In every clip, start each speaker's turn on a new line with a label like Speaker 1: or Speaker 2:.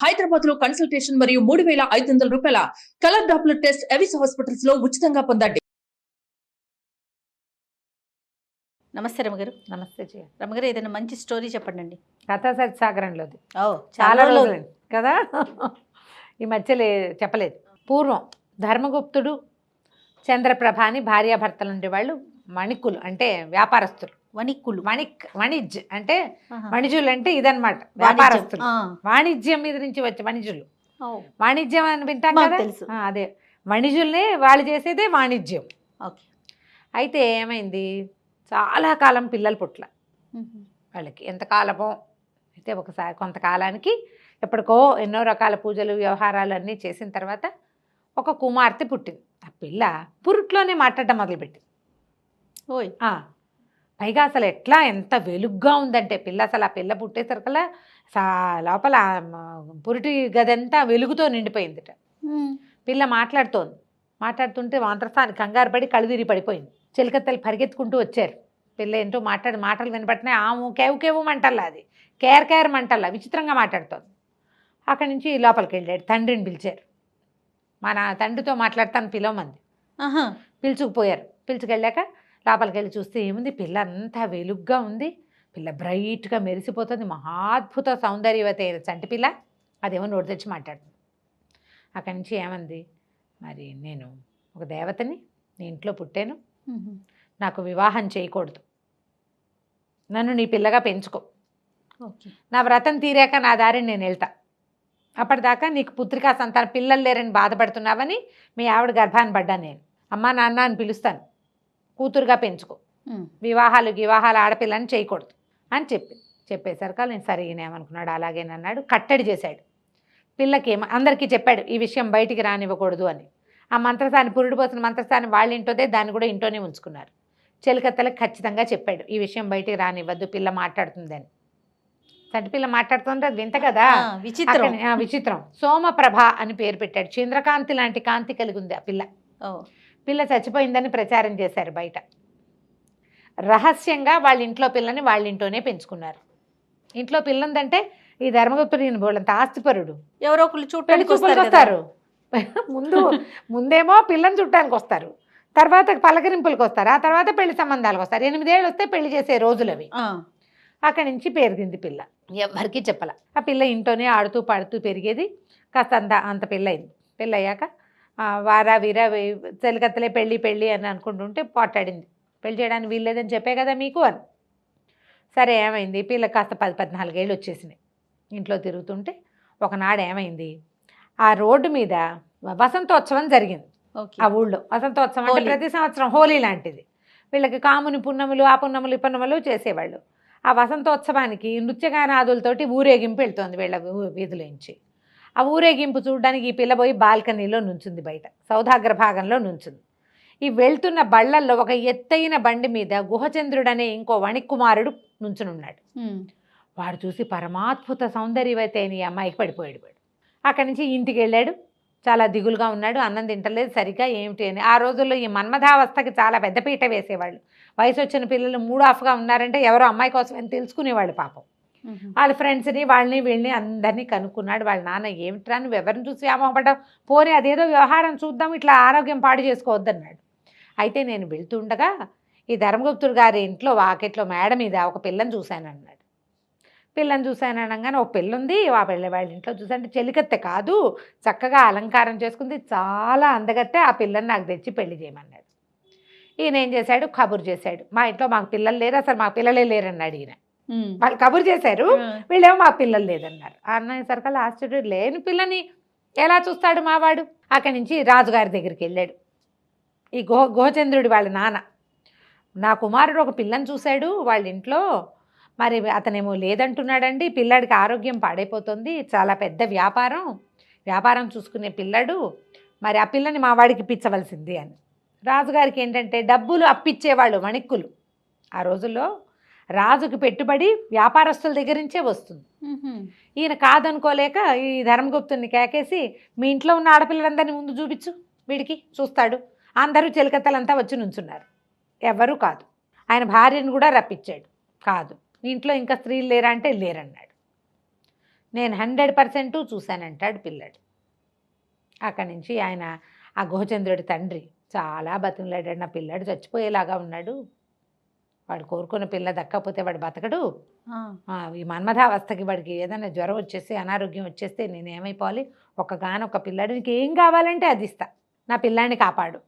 Speaker 1: హైదరాబాద్ లో కన్సల్టేషన్ మరియు 3,500 రూపాయల colour Doppler test Avis hospitals లో ఉచితంగా పొందండి.
Speaker 2: నమస్తే రమగారు.
Speaker 3: నమస్తే జయ.
Speaker 2: రమగారు, ఏదైనా మంచి స్టోరీ చెప్పండి.
Speaker 3: కథా సత్సాగరంలోది
Speaker 2: ఓ
Speaker 3: చాలా రోజులు కదా, ఈ మధ్యలో చెప్పలేదు. పూర్వం ధర్మగుప్తుడు చంద్రప్రభ అని భార్యాభర్తలు ఉండేవాళ్ళు. మణికులు అంటే వ్యాపారస్తులు. వణిజ్ అంటే వణిజులు అంటే ఇదన్నమాట, వ్యాపారస్తులు. వాణిజ్యం మీద నుంచి వచ్చే వణిజులు. వాణిజ్యం అని వింటాం కదా, అదే వణిజుల్ని వాళ్ళు చేసేదే వాణిజ్యం. అయితే ఏమైంది, చాలా కాలం పిల్లలు పుట్ల వాళ్ళకి. ఎంతకాలమో అయితే ఒకసారి కొంతకాలానికి ఎప్పటికో ఎన్నో రకాల పూజలు వ్యవహారాలు అన్నీ చేసిన తర్వాత ఒక కుమార్తె పుట్టింది. ఆ పిల్ల పురుట్లోనే మాట్లాడడం మొదలుపెట్టింది.
Speaker 2: ఓయ్
Speaker 3: పైగా అసలు ఎట్లా ఎంత వెలుగ్గా ఉందంటే పిల్ల, అసలు ఆ పిల్ల పుట్టేసరికల్లా లోపల పురిటి గదంతా వెలుగుతో నిండిపోయిందిట. పిల్ల మాట్లాడుతుంటే మంత్రస్థాన్ని కంగారు పడి కళ్ళుదిరి పడిపోయింది. చిలకత్తలు పరిగెత్తుకుంటూ వచ్చారు. పిల్ల ఏంటో మాటలు వినపట్టినాయి. ఆము కేవు మంటల్లా, అది కేర్ మంటల్లా విచిత్రంగా మాట్లాడుతోంది. అక్కడి నుంచి లోపలికి వెళ్ళాడు. తండ్రిని పిలిచారు. మన తండ్రితో మాట్లాడతాను పిలవమంది. పిలుచుకుపోయారు. పిలుచుకెళ్ళాక లోపలికి వెళ్ళి చూస్తే ఏముంది, పిల్ల అంతా వెలుగ్గా ఉంది. పిల్ల బ్రైట్గా మెరిసిపోతుంది. మహాద్భుత సౌందర్యవతి అయిన చంటి పిల్ల. అదేమో నోటి తెచ్చి మాట్లాడుతుంది. అక్కడి నుంచి ఏమంది, మరి నేను ఒక దేవతని, నీ ఇంట్లో పుట్టాను, నాకు వివాహం చేయకూడదు, నన్ను నీ పిల్లగా పెంచుకో, నా వ్రతం తీరాక నా దారిని నేను వెళ్తా, అప్పటిదాకా నీకు పుత్రికా సంతానం పిల్లలు లేరని బాధపడుతున్నావని మీ ఆవిడ గర్భాన్ని పడ్డా, నేను అమ్మా నాన్న అని పిలుస్తాను, కూతురుగా పెంచుకో, వివాహాలు ఆడపిల్లని చేయకూడదు అని చెప్పేసరికి నేను సరిగినేమనుకున్నాడు, అలాగేనన్నాడు. కట్టడి చేశాడు. పిల్లకి అందరికీ చెప్పాడు ఈ విషయం బయటికి రానివ్వకూడదు అని. ఆ మంత్రసాన్ని, పురుడు పోసిన మంత్రసాన్ని వాళ్ళ ఇంటోదే, దాన్ని కూడా ఇంట్లోనే ఉంచుకున్నారు. చెలికత్తలకు ఖచ్చితంగా చెప్పాడు ఈ విషయం బయటికి రానివ్వద్దు, పిల్ల మాట్లాడుతుందని. చంటి పిల్ల మాట్లాడుతుంటే అది వింత కదా, విచిత్రం. సోమప్రభ అని పేరు పెట్టాడు. చంద్రకాంతి లాంటి కాంతి కలిగి ఉంది ఆ పిల్ల. పిల్ల చచ్చిపోయిందని ప్రచారం చేశారు బయట. రహస్యంగా వాళ్ళ ఇంట్లో పిల్లని వాళ్ళ ఇంట్లోనే పెంచుకున్నారు. ఇంట్లో పిల్లందంటే ఈ ధర్మగుప్తుడు వాళ్ళంత ఆస్తిపరుడు.
Speaker 2: ఎవరో ఒకళ్ళు
Speaker 3: చూడటానికి వస్తారు. ముందేమో పిల్లని చుట్టానికి వస్తారు, తర్వాత పలకరింపులకు వస్తారు, ఆ తర్వాత పెళ్లి సంబంధాలకు వస్తారు. 8 ఏళ్ళు వస్తే పెళ్లి చేసే రోజులు అవి. అక్కడి నుంచి పెరిగింది పిల్ల. ఎవరికి చెప్పాల. ఆ పిల్ల ఇంట్లోనే ఆడుతూ పాడుతూ పెరిగేది. కాస్త అంత పెళ్ళయింది. పెళ్ళయ్యాక వారా వీరా చెలికత్తలే పెళ్ళి అని అనుకుంటుంటే పోటాడింది. పెళ్లి చేయడానికి వీల్లేదని చెప్పే కదా మీకు అని. సరే ఏమైంది, పిల్ల కాస్త 14 ఏళ్ళు వచ్చేసినాయి. ఇంట్లో తిరుగుతుంటే ఒకనాడు ఏమైంది, ఆ రోడ్డు మీద వసంతోత్సవం జరిగింది. ఆ ఊళ్ళో వసంతోత్సవం అంటే ప్రతి సంవత్సరం హోలీ లాంటిది. వీళ్ళకి కాముని పున్నములు, ఆ పున్నములు ఈ పున్నములు చేసేవాళ్ళు. ఆ వసంతోత్సవానికి నృత్యగానాదులతోటి ఊరేగింపు వెళ్తోంది వీళ్ళ వీధులోంచి. ఆ ఊరేగింపు చూడడానికి ఈ పిల్ల పోయి బాల్కనీలో నుంచుంది, బయట సౌధాగ్ర భాగంలో నుంచుంది. ఈ వెళ్తున్న బళ్ళల్లో ఒక ఎత్తైన బండి మీద గుహచంద్రుడనే ఇంకో వణికుమారుడు నుంచునున్నాడు. వాడు చూసి పరమాద్భుత సౌందర్యవతి అయిన ఈ అమ్మాయికి పడిపోయాడు. అక్కడి నుంచి ఇంటికి వెళ్ళాడు. చాలా దిగులుగా ఉన్నాడు. అన్నం తింటలేదు సరిగ్గా, ఏమిటి అని. ఆ రోజుల్లో ఈ మన్మథావస్థకి చాలా పెద్దపీట వేసేవాళ్ళు. వయసు వచ్చిన పిల్లలు మూడ్ ఆఫ్గా ఉన్నారంటే ఎవరో అమ్మాయి కోసం అని తెలుసుకునేవాళ్ళు. పాపం వాళ్ళ ఫ్రెండ్స్ని వాళ్ళని వీళ్ళని అందరినీ కనుక్కున్నాడు. వాళ్ళ నాన్న ఏమిట్రా నువ్వు ఎవరిని చూసి వ్యామోహపడ్డావు, పోనీ అదేదో వ్యవహారం చూద్దాం, ఇట్లా ఆరోగ్యం పాడు చేసుకోవద్దన్నాడు. అయితే నేను వెళ్తుండగా ఈ ధర్మగుప్తుడు గారి ఇంట్లో వాకిట్లో మేడ మీద ఒక పిల్లని చూశానన్నాడు. పిల్లని చూశాననగానే ఒక పిల్ల ఉంది, ఆ పిల్ల వాళ్ళ ఇంట్లో చూసానంటే చెలికత్తె కాదు, చక్కగా అలంకారం చేసుకుంది, చాలా అందగత్తె, ఆ పిల్లని నాకు తెచ్చి పెళ్లి చేయమన్నాడు. ఈయన ఏం చేశాడు, కబురు చేశాడు, మా ఇంట్లో మాకు పిల్లలు లేరు, అసలు మాకు పిల్లలే లేరన్నాడు ఈయన. వాళ్ళు కబురు చేశారు, వీళ్ళేమో మాకు పిల్లలు లేదన్నారు. అన్నసరికల్లా ఆశ్చర్యం, లేని పిల్లని ఎలా చూస్తాడు మావాడు. అక్కడి నుంచి రాజుగారి దగ్గరికి వెళ్ళాడు. ఈ గుహచంద్రుడి వాళ్ళ నాన్న, నా కుమారుడు ఒక పిల్లని చూశాడు వాళ్ళ ఇంట్లో, మరి అతనేమో లేదంటున్నాడండి, పిల్లాడికి ఆరోగ్యం పాడైపోతుంది, చాలా పెద్ద వ్యాపారం చూసుకునే పిల్లాడు, మరి ఆ పిల్లని మా వాడికి ఇప్పించవలసింది అని. రాజుగారికి ఏంటంటే డబ్బులు అప్పిచ్చేవాళ్ళు వణిక్కులు. ఆ రోజుల్లో రాజుకి పెట్టుబడి వ్యాపారస్తుల దగ్గర నుంచే వస్తుంది. ఈయన కాదనుకోలేక ఈ ధర్మగుప్తుని కేకేసి, మీ ఇంట్లో ఉన్న ఆడపిల్లలందరినీ ముందు చూపించు, వీడికి చూస్తాడు. అందరూ చెలికత్తలంతా వచ్చి నుంచున్నారు. ఎవరూ కాదు. ఆయన భార్యను కూడా రప్పించాడు. కాదు, ఇంట్లో ఇంకా స్త్రీలు లేరా అంటే లేరన్నాడు. నేను 100% చూశానంటాడు పిల్లాడు. అక్కడి నుంచి ఆయన ఆ గోచంద్రుడి తండ్రి చాలా బతిమలాడాడు. నా పిల్లాడు చచ్చిపోయేలాగా ఉన్నాడు, వాడు కోరుకున్న పిల్ల దక్కపోతే వాడు బతకడు, ఈ మన్మథావస్థకి వాడికి ఏదైనా జ్వరం వచ్చేసి అనారోగ్యం వచ్చేస్తే నేను ఏమైపోవాలి, ఒక్కగానొక్క పిల్లాడు, నీకు ఏం కావాలంటే అది ఇస్తా, నా పిల్లాడిని కాపాడు.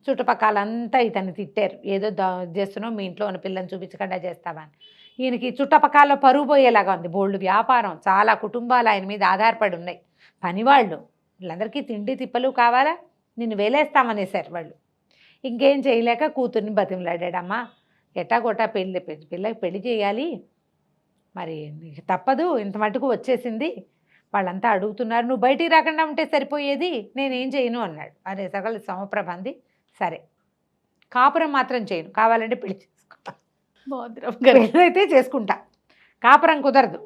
Speaker 3: చుట్టుపక్కలంతా ఇతన్ని తిట్టారు, ఏదో చేస్తున్నావు, మీ ఇంట్లో ఉన్న పిల్లని చూపించకుండా చేస్తావా అని. ఈయనకి చుట్టుపక్కల పరుగు పోయేలాగా ఉంది, బోల్డ్ వ్యాపారం, చాలా కుటుంబాలు ఆయన మీద ఆధారపడి ఉన్నాయి, పనివాళ్ళు, వీళ్ళందరికీ తిండి తిప్పలు కావాలా, నిన్ను వేలేస్తామనేసారు వాళ్ళు. ఇంకేం చేయలేక కూతుర్ని బతిమలాడాడమ్మా, ఎట్టాగొట్టా పిల్లకి పెళ్లి చేయాలి, మరి నీకు తప్పదు, ఇంత మటుకు వచ్చేసింది, వాళ్ళంతా అడుగుతున్నారు, నువ్వు బయటికి రాకుండా ఉంటే సరిపోయేది, నేనేం చేయను అన్నాడు. అరే సగల సమప్రభ అంది, సరే కాపురం మాత్రం చేయను, కావాలంటే పెళ్లి చేసుకుంటా, పెళ్ళైతే చేసుకుంటా, కాపురం కుదరదు,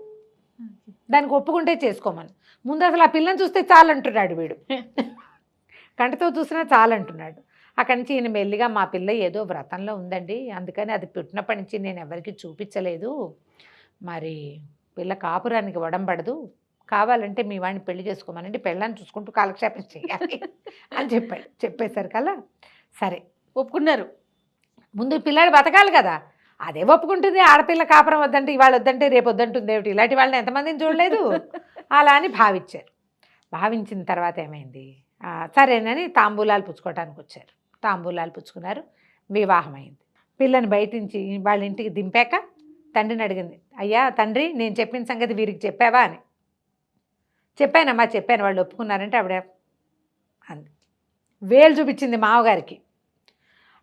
Speaker 3: దానికి ఒప్పుకుంటే చేసుకోమని. ముందు అసలు ఆ పిల్లని చూస్తే చాలంటున్నాడు వీడు, కంటతో చూసినా చాలంటున్నాడు. అక్కడి నుంచి ఈయన మెల్లిగా, మా పిల్ల ఏదో వ్రతంలో ఉందండి, అందుకని అది పుట్టినప్పటి నుంచి నేను ఎవరికి చూపించలేదు, మరి పిల్ల కాపురానికి వడంబడదు, కావాలంటే మీ వాడిని పెళ్లి చేసుకోమనండి, పెళ్ళాన్ని చూసుకుంటూ కాలక్షేపం చేయాలి అని చెప్పాడు. చెప్పేసరికల్లా సరే
Speaker 2: ఒప్పుకున్నారు.
Speaker 3: ముందు పిల్లాడు బతకాలి కదా, అదే ఒప్పుకుంటుంది. ఆడపిల్ల కాపురం వద్దంటే ఇవాళ వద్దంటే రేపు వద్దంటుంది ఏమిటి, ఇలాంటి వాళ్ళని ఎంతమందిని చూడలేదు. అలా అని భావించారు. భావించిన తర్వాత ఏమైంది, సరేనని తాంబూలాలు పుచ్చుకోవడానికి వచ్చారు. తాంబూలాలు పుచ్చుకున్నారు, వివాహం అయింది. పిల్లని బయట నుంచి వాళ్ళ ఇంటికి దింపాక తండ్రిని అడిగింది, అయ్యా తండ్రి, నేను చెప్పిన సంగతి వీరికి చెప్పావా అని. చెప్పానమ్మా చెప్పాను, వాళ్ళు ఒప్పుకున్నారంటే ఆవిడ అంది. వేలు చూపించింది మామగారికి.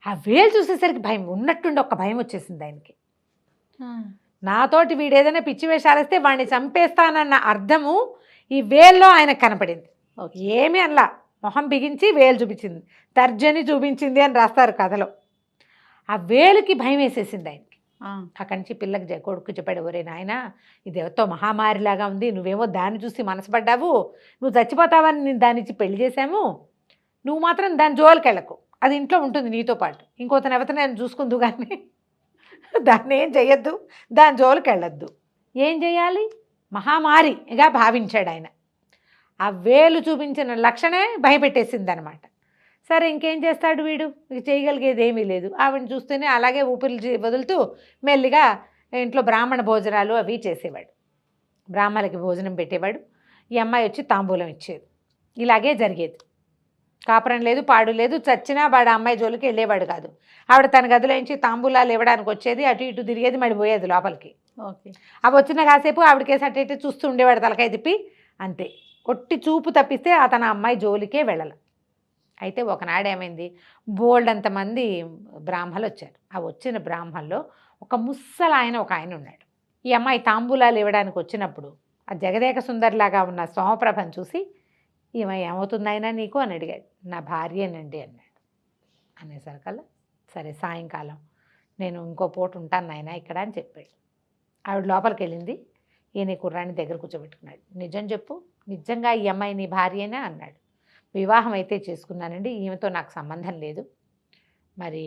Speaker 3: ఆ వేలు చూసేసరికి భయం, ఉన్నట్టుండి ఒక భయం వచ్చేసింది ఆయనకి. నాతోటి వీడు ఏదైనా పిచ్చి వేషాలు వేస్తే వాడిని చంపేస్తానన్న అర్థము ఈ వేల్లో ఆయనకు కనపడింది. ఏమీ అనలా, మొహం బిగించి వేలు చూపించింది, తర్జని చూపించింది అని రాస్తారు కథలో. ఆ వేలుకి భయం వేసేసింది ఆయనకి. అక్కడి నుంచి పిల్లకి కొడుకు చెప్పాడు, ఒరే నాయన, ఇది ఎవరితో మహామారిలాగా ఉంది, నువ్వేమో దాన్ని చూసి మనసుపడ్డావు, నువ్వు చచ్చిపోతావని నేను దాన్ని ఇచ్చి పెళ్లి చేశాము, నువ్వు మాత్రం దాని జోలికి వెళ్ళకు, అది ఇంట్లో ఉంటుంది నీతో పాటు, ఇంకోతను ఎవరితో నేను చూసుకుందు కానీ దాన్ని ఏం చెయ్యొద్దు, దాని జోలికి వెళ్ళొద్దు. ఏం చేయాలి, మహామారిగా భావించాడు ఆయన. ఆ వేలు చూపించిన లక్షణే భయపెట్టేసింది అనమాట. సరే ఇంకేం చేస్తాడు వీడు, చేయగలిగేది ఏమీ లేదు. ఆవిడని చూస్తేనే అలాగే ఊపిరి వదులుతూ మెల్లిగా ఇంట్లో బ్రాహ్మణ భోజనాలు అవి చేసేవాడు, బ్రాహ్మణులకి భోజనం పెట్టేవాడు. ఈ అమ్మాయి వచ్చి తాంబూలం ఇచ్చేది. ఇలాగే జరిగేది. కాపురం లేదు, పాడు లేదు, చచ్చినా వాడు అమ్మాయి జోలికి వెళ్ళేవాడు కాదు. ఆవిడ తన గదిలోంచి తాంబూలాలు ఇవ్వడానికి వచ్చేది, అటు ఇటు తిరిగేది, మడిపోయేది లోపలికి.
Speaker 2: ఓకే,
Speaker 3: అవి వచ్చిన కాసేపు ఆవిడకేసి అటు ఇటు చూస్తూ ఉండేవాడు తలకాయ తిప్పి, అంతే. కొట్టి చూపు తప్పిస్తే అతను అమ్మాయి జోలికే వెళ్ళాల. అయితే ఒకనాడు ఏమైంది, బోల్డంతమంది బ్రాహ్మలు వచ్చారు. ఆ వచ్చిన బ్రాహ్మణుల్లో ఒక ముసలాయన ఒక ఆయన ఉన్నాడు. ఈ అమ్మాయి తాంబూలాలు ఇవ్వడానికి వచ్చినప్పుడు ఆ జగదేక సుందరిలాగా ఉన్న సోమప్రభను చూసి, ఈమె ఏమవుతుందైనా నీకు అని అడిగాడు. నా భార్యేనండి అన్నాడు. అనేసరికల్లా సరే సాయంకాలం నేను ఇంకో పూట ఉంటాను నాయన ఇక్కడ అని చెప్పాడు. ఆవిడ లోపలికి వెళ్ళింది. ఈయన కుర్రాన్ని దగ్గర కూర్చోబెట్టుకున్నాడు. నిజం చెప్పు, నిజంగా ఈ అమ్మాయి నీ భార్యేనా అన్నాడు. వివాహం అయితే చేసుకున్నానండి, ఈమెతో నాకు సంబంధం లేదు, మరి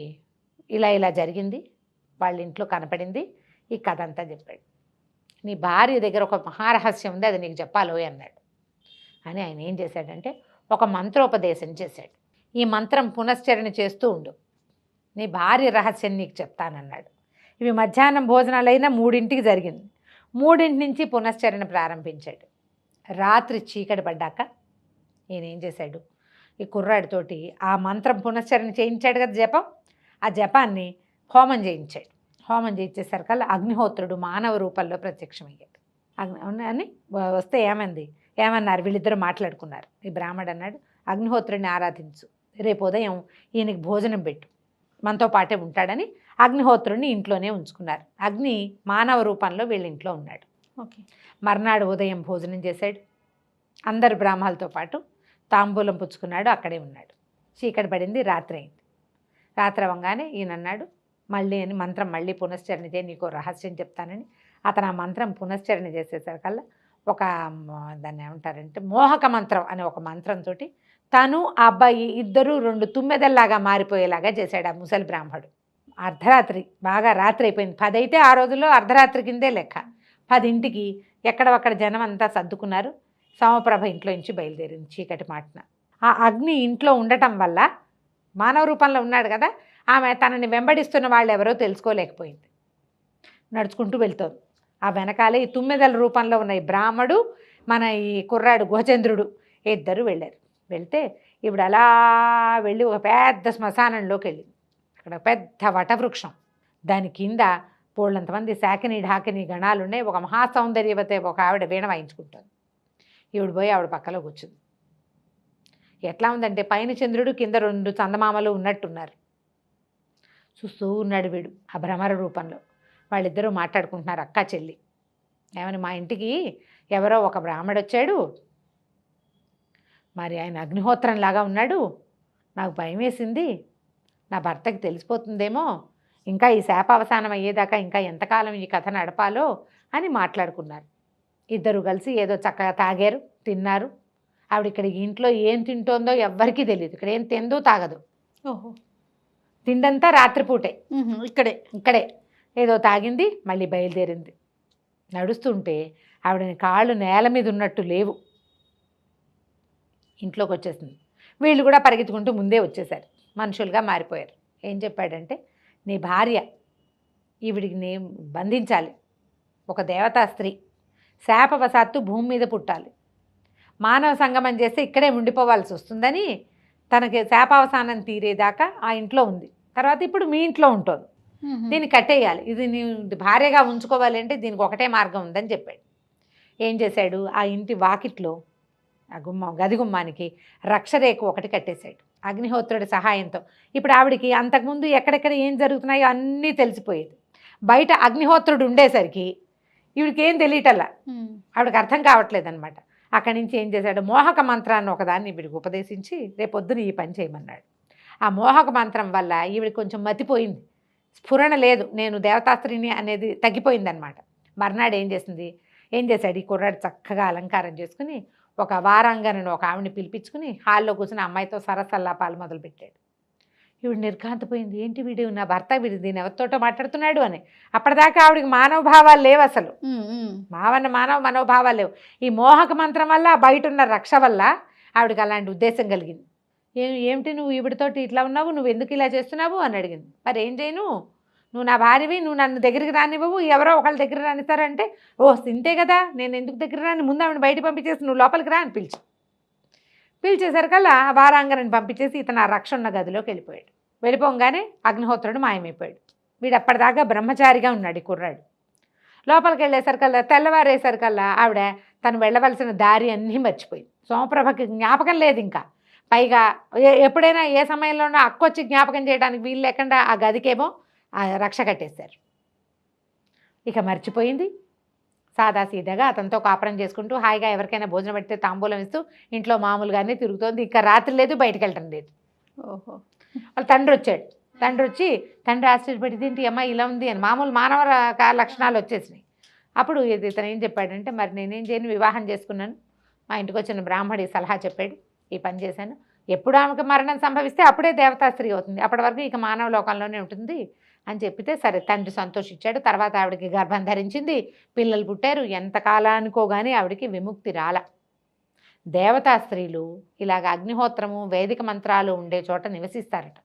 Speaker 3: ఇలా ఇలా జరిగింది, వాళ్ళ ఇంట్లో కనపడింది, ఈ కథ అంతా చెప్పాడు. నీ భార్య దగ్గర ఒక మహారహస్యం ఉంది, అది నీకు చెప్పాలోయ్ అన్నాడు. అని ఆయన ఏం చేశాడంటే ఒక మంత్రోపదేశం చేశాడు. ఈ మంత్రం పునశ్చరణ చేస్తూ ఉండు, నీ భార్య రహస్యం నీకు చెప్తానన్నాడు. ఇవి మధ్యాహ్నం భోజనాలు అయినా 3ంటికి జరిగింది. 3ంటి నుంచి పునశ్చరణ ప్రారంభించాడు. రాత్రి చీకటి పడ్డాక ఈయన ఏం చేశాడు, ఈ కుర్రాడితోటి ఆ మంత్రం పునశ్చరణ చేయించాడు కదా జపం, ఆ జపాన్ని హోమం చేయించాడు. హోమం చేయించేసరికల్లా అగ్నిహోత్రుడు మానవ రూపంలో ప్రత్యక్షమయ్యాడు. అని వస్తే ఏమన్నారు వీళ్ళిద్దరూ మాట్లాడుకున్నారు. ఈ బ్రాహ్మడు అన్నాడు, అగ్నిహోత్రుడిని ఆరాధించు, రేపు ఉదయం ఈయనకి భోజనం పెట్టు, మనతో పాటే ఉంటాడని అగ్నిహోత్రుడిని ఇంట్లోనే ఉంచుకున్నారు. అగ్ని మానవ రూపంలో వీళ్ళ ఇంట్లో ఉన్నాడు.
Speaker 2: ఓకే,
Speaker 3: మర్నాడు ఉదయం భోజనం చేశాడు, అందరు బ్రాహ్మణులతో పాటు తాంబూలం పుచ్చుకున్నాడు, అక్కడే ఉన్నాడు. చీకటి పడింది, రాత్రి అయింది. రాత్రి అవ్వగానే ఈయన అన్నాడు, మళ్ళీ అని మంత్రం మళ్ళీ పునశ్చరణ చేయి, నీకు రహస్యం చెప్తానని. అతను ఆ మంత్రం పునశ్చరణ చేసేసరికల్లా ఒక దాన్ని ఏమంటారంటే మోహక మంత్రం అనే ఒక మంత్రంతో తను ఆ అబ్బాయి ఇద్దరు 2 తుమ్మెదల్లాగా మారిపోయేలాగా చేశాడు ఆ ముసలి బ్రాహ్మడు. అర్ధరాత్రి, బాగా రాత్రి అయిపోయింది. 10 అయితే ఆ రోజుల్లో అర్ధరాత్రి కిందే లెక్క. 10ంటికి ఎక్కడొక్కడ జనం అంతా సర్దుకున్నారు. సోమప్రభ ఇంట్లో నుంచి బయలుదేరింది చీకటి మాటన. ఆ అగ్ని ఇంట్లో ఉండటం వల్ల మానవ రూపంలో ఉన్నాడు కదా, ఆమె తనని వెంబడిస్తున్న వాళ్ళు ఎవరో తెలుసుకోలేకపోయింది. నడుచుకుంటూ వెళ్తోంది. ఆ వెనకాలే ఈ తుమ్మెదల రూపంలో ఉన్న ఈ బ్రాహ్మడు, మన ఈ కుర్రాడు గుహచంద్రుడు ఇద్దరు వెళ్ళారు. వెళ్తే ఇప్పుడు అలా వెళ్ళి ఒక పెద్ద శ్మశానంలోకి వెళ్ళింది. అక్కడ పెద్ద వటవృక్షం, దాని కింద పోళ్ళంతమంది శాకిని ఢాకిని గణాలు ఉన్నాయి. ఒక మహాసౌందర్యవతే ఒక ఆవిడ వీణ వాయించుకుంటుంది. ఈవిడ పోయి ఆవిడ పక్కలో కూర్చుంది. ఎట్లా ఉందంటే పైన చంద్రుడు, కింద 2 చందమామలు ఉన్నట్టున్నారు. చూస్తూ ఉన్నాడు వీడు ఆ భ్రమర రూపంలో. వాళ్ళిద్దరూ మాట్లాడుకుంటున్నారు, అక్క చెల్లి. ఏమని, మా ఇంటికి ఎవరో ఒక బ్రాహ్మడు వచ్చాడు, మరి ఆయన అగ్నిహోత్రంలాగా ఉన్నాడు, నాకు భయం వేసింది, నా భర్తకి తెలిసిపోతుందేమో, ఇంకా ఈ శాపావసానం అయ్యేదాకా ఇంకా ఎంతకాలం ఈ కథ నడపాలో అని మాట్లాడుకున్నారు. ఇద్దరు కలిసి ఏదో చక్కగా తాగారు, తిన్నారు. ఆవిడ ఇక్కడ ఇంట్లో ఏం తింటోందో ఎవ్వరికీ తెలియదు. ఇక్కడ ఏం తిందో తాగదు.
Speaker 2: ఓహో.
Speaker 3: తిండంతా రాత్రిపూటే.
Speaker 2: ఇక్కడే
Speaker 3: ఏదో తాగింది, మళ్ళీ బయలుదేరింది. నడుస్తుంటే ఆవిడని కాళ్ళు నేల మీద ఉన్నట్టు లేవు. ఇంట్లోకి వచ్చేసింది. వీళ్ళు కూడా పరిగెత్తుకుంటూ ముందే వచ్చేసారు, మనుషులుగా మారిపోయారు. ఏం చెప్పాడంటే, నీ భార్య ఈవిడికి నేను బంధించాలి, ఒక దేవతా స్త్రీ, శాపవశాత్తు భూమి మీద పుట్టాలి, మానవ సంగమం చేస్తే ఇక్కడే ఉండిపోవాల్సి వస్తుందని తనకి శాపావసానం తీరేదాకా ఆ ఇంట్లో ఉంది. తర్వాత ఇప్పుడు మీ ఇంట్లో ఉంటుంది, దీన్ని కట్టేయాలి, ఇది నీ భార్యగా ఉంచుకోవాలి అంటే దీనికి ఒకటే మార్గం ఉందని చెప్పాడు. ఏం చేశాడు, ఆ ఇంటి వాకిట్లో ఆ గది గుమ్మానికి రక్షరేఖ ఒకటి కట్టేశాడు అగ్నిహోత్రుడి సహాయంతో. ఇప్పుడు ఆవిడికి అంతకుముందు ఎక్కడెక్కడ ఏం జరుగుతున్నాయో అన్నీ తెలిసిపోయేది. బయట అగ్నిహోత్రుడు ఉండేసరికి ఈవిడికి ఏం తెలియటల్లా, ఆవిడకి అర్థం కావట్లేదన్నమాట. అక్కడి నుంచి ఏం చేశాడు, మోహక మంత్రాన్ని ఒకదాన్ని ఈవిడికి ఉపదేశించి రేపొద్దున ఈ పని చేయమన్నాడు. ఆ మోహక మంత్రం వల్ల ఈవిడికి కొంచెం మతిపోయింది, స్ఫురణ లేదు, నేను దేవతాస్త్రిని అనేది తగ్గిపోయిందనమాట. మర్నాడు ఏం చేశాడు, ఈ కుర్రాడు చక్కగా అలంకారం చేసుకుని ఒక వారాంగనను ఒక ఆవిడని పిలిపించుకుని హాల్లో కూర్చుని అమ్మాయితో సరసల్లాపాలు మొదలుపెట్టాడు. ఈవిడ నిర్ఘాంతపోయింది, ఏంటి వీడు నా భర్త, వీడు దీని ఎవరితోటో మాట్లాడుతున్నాడు అని. అప్పటిదాకా ఆవిడికి మానవ భావాలు లేవు, అసలు మానవ మనోభావాలు లేవు. ఈ మోహక మంత్రం వల్ల, బయట ఉన్న రక్ష వల్ల ఆవిడకి అలాంటి ఉద్దేశం కలిగింది. ఏమిటి నువ్వు ఈవిడితోటి ఇట్లా ఉన్నావు, నువ్వు ఎందుకు ఇలా చేస్తున్నావు అని అడిగింది. మరి ఏం చేయను, నువ్వు నా భార్యవి, నువ్వు నన్ను దగ్గరికి రానివ్వవు, ఎవరో ఒకళ్ళ దగ్గర రానిస్తారంటే, ఓ సింతే కదా, నేను ఎందుకు దగ్గర రాని, ముందు ఆవిడ బయట పంపించేసి నువ్వు లోపలికి రా అని పిలిచేసరికల్లా వారాంగనని పంపించేసి ఇతను ఆ రక్ష ఉన్న గదిలోకి వెళ్ళిపోయాడు. వెళ్ళిపోగానే అగ్నిహోత్రుడు మాయమైపోయాడు. వీడు అప్పటిదాకా బ్రహ్మచారిగా ఉన్నాడు ఈ కుర్రాడు. లోపలికి వెళ్ళేసరికల్లా తెల్లవారేసరికల్లా ఆవిడ తను వెళ్ళవలసిన దారి అన్నీ మర్చిపోయింది. సోమప్రభకి జ్ఞాపకం లేదు ఇంకా. పైగా ఎప్పుడైనా ఏ సమయంలోనో అక్కొచ్చి జ్ఞాపకం చేయడానికి వీలు లేకుండా ఆ గదికేమో ఆ రక్ష కట్టేశారు. ఇక మర్చిపోయింది. సాదాసీదాగా అతనితో కాపురం చేసుకుంటూ హాయిగా ఎవరికైనా భోజనం పెడితే తాంబూలం ఇస్తూ ఇంట్లో మామూలుగానే తిరుగుతోంది. ఇంకా రాత్రి లేదు, బయటకు వెళ్ళటం లేదు.
Speaker 2: ఓహో.
Speaker 3: వాళ్ళ తండ్రి వచ్చాడు. తండ్రి ఆశ్చర్యపడింది, ఏంటి అమ్మ ఇలా ఉంది అని. మామూలు మానవ లక్షణాలు వచ్చేసినాయి. అప్పుడు ఇతను ఏం చెప్పాడంటే, మరి నేనేం చేయను, వివాహం చేసుకున్నాను, మా ఇంటికి వచ్చిన బ్రాహ్మడి సలహా చెప్పాడు, ఈ పని చేశాను, ఎప్పుడు ఆమెకు మరణం సంభవిస్తే అప్పుడే దేవతాస్త్రీ అవుతుంది, అప్పటి వరకు ఇక మానవ లోకంలోనే ఉంటుంది అని చెప్పితే సరే తండ్రి సంతోషించాడు. తర్వాత ఆవిడకి గర్భం ధరించింది, పిల్లలు పుట్టారు. ఎంతకాలానికో కానీ ఆవిడకి విముక్తి రాల. దేవతా స్త్రీలు ఇలాగ అగ్నిహోత్రము, వేదిక మంత్రాలు ఉండే చోట నివసిస్తారట.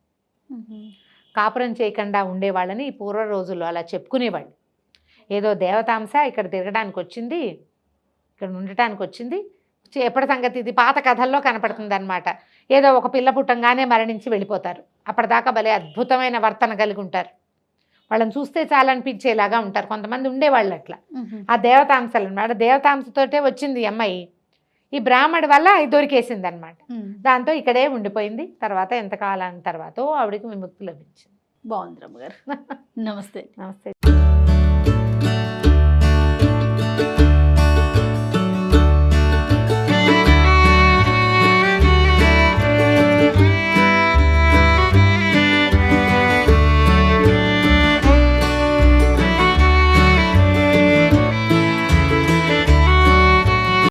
Speaker 3: కాపురం చేయకుండా ఉండేవాళ్ళని ఈ పూర్వ రోజుల్లో అలా చెప్పుకునేవాళ్ళు. ఏదో దేవతాంశ ఇక్కడ తిరగడానికి వచ్చింది, ఇక్కడ ఉండటానికి వచ్చింది, ఎప్పటి సంగతి ఇది పాత కథల్లో కనపడుతుంది అనమాట. ఏదో ఒక పిల్ల పుట్టంగానే మరణించి వెళ్ళిపోతారు. అప్పటిదాకా భలే అద్భుతమైన వర్తన కలిగి ఉంటారు. వాళ్ళని చూస్తే చాలా అనిపించేలాగా ఉంటారు. కొంతమంది ఉండేవాళ్ళు అట్లా. ఆ దేవతాంశాలు అనమాట. దేవతాంశతోటే వచ్చింది ఈ అమ్మాయి. ఈ బ్రాహ్మడి వల్ల దొరికేసింది అనమాట. దాంతో ఇక్కడే ఉండిపోయింది. తర్వాత ఎంతకాలం తర్వాత ఆవిడకి విముక్తి లభించింది.
Speaker 2: బాగుంది రమ్మగారు. నమస్తే.
Speaker 3: నమస్తే.